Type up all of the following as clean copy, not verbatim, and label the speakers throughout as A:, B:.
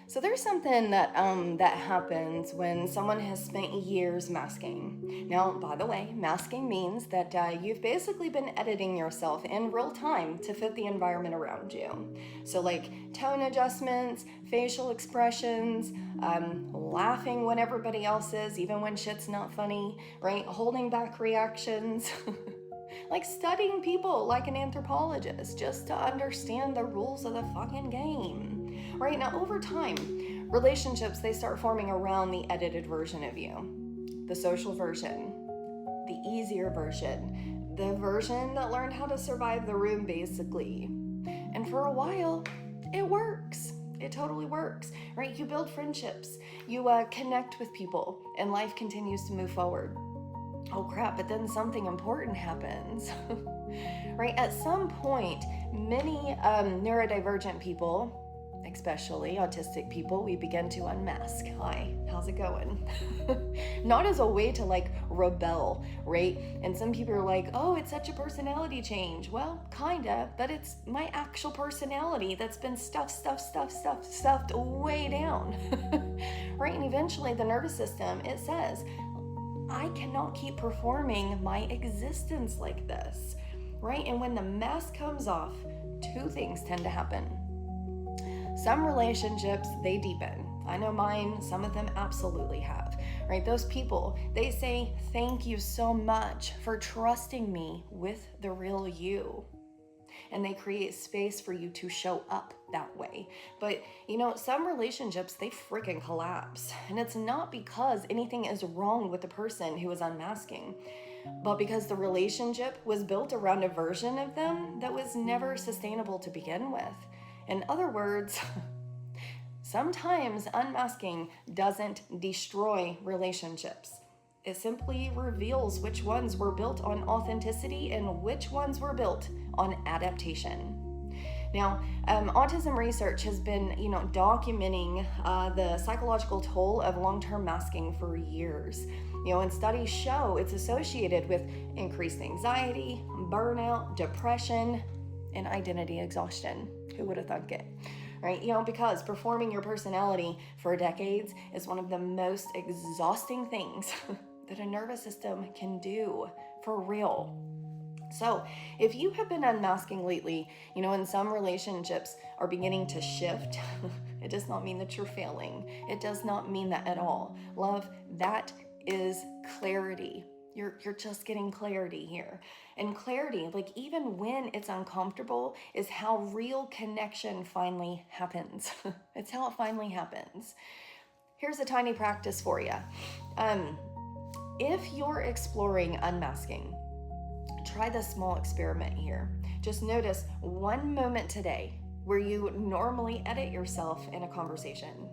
A: So there's something that happens when someone has spent years masking. Now, by the way, masking means that you've basically been editing yourself in real time to fit the environment around you. So like tone adjustments, facial expressions, laughing when everybody else is, even when shit's not funny, right? Holding back reactions. Like studying people like an anthropologist just to understand the rules of the fucking game. Right now, over time, relationships, they start forming around the edited version of you. The social version, the easier version, the version that learned how to survive the room, basically. And for a while, it works. It totally works, right? You build friendships, you connect with people, and life continues to move forward. Oh crap, but then something important happens. Right? At some point, many neurodivergent people, especially autistic people, we begin to unmask. Hi, how's it going? Not as a way to like rebel, right? And some people are like, oh, it's such a personality change. Well, kinda, but it's my actual personality that's been stuffed way down. Right? And eventually the nervous system, it says, I cannot keep performing my existence like this, right? And when the mask comes off, two things tend to happen. Some relationships, they deepen. I know mine, some of them absolutely have, right? Those people, they say, thank you so much for trusting me with the real you. And they create space for you to show up that way. But some relationships, they freaking collapse. And it's not because anything is wrong with the person who is unmasking, but because the relationship was built around a version of them that was never sustainable to begin with. In other words, sometimes unmasking doesn't destroy relationships. It simply reveals which ones were built on authenticity and which ones were built on adaptation. Now, autism research has been, documenting the psychological toll of long-term masking for years. And studies show it's associated with increased anxiety, burnout, depression, and identity exhaustion. Who would have thunk it? Right? Because performing your personality for decades is one of the most exhausting things that a nervous system can do, for real. So if you have been unmasking lately, and some relationships are beginning to shift, it does not mean that you're failing. It does not mean that at all. Love, that is clarity. You're just getting clarity here. And clarity, like even when it's uncomfortable, is how real connection finally happens. It's how it finally happens. Here's a tiny practice for you. If you're exploring unmasking, try this small experiment here. Just notice one moment today where you normally edit yourself in a conversation.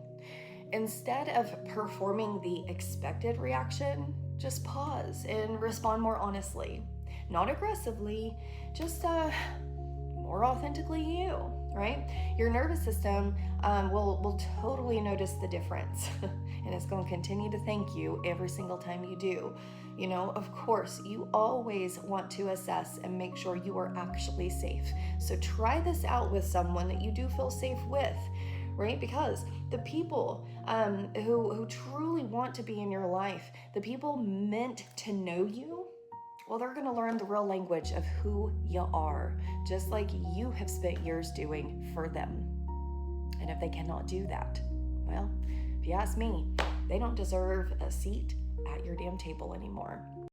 A: Instead of performing the expected reaction, just pause and respond more honestly. Not aggressively, just more authentically you, right? Your nervous system will totally notice the difference. And it's going to continue to thank you every single time you do. Of course, you always want to assess and make sure you are actually safe. So try this out with someone that you do feel safe with, right? Because the people who truly want to be in your life, the people meant to know you, well, they're going to learn the real language of who you are, just like you have spent years doing for them. And if they cannot do that, well, if you ask me, they don't deserve a seat at your damn table anymore.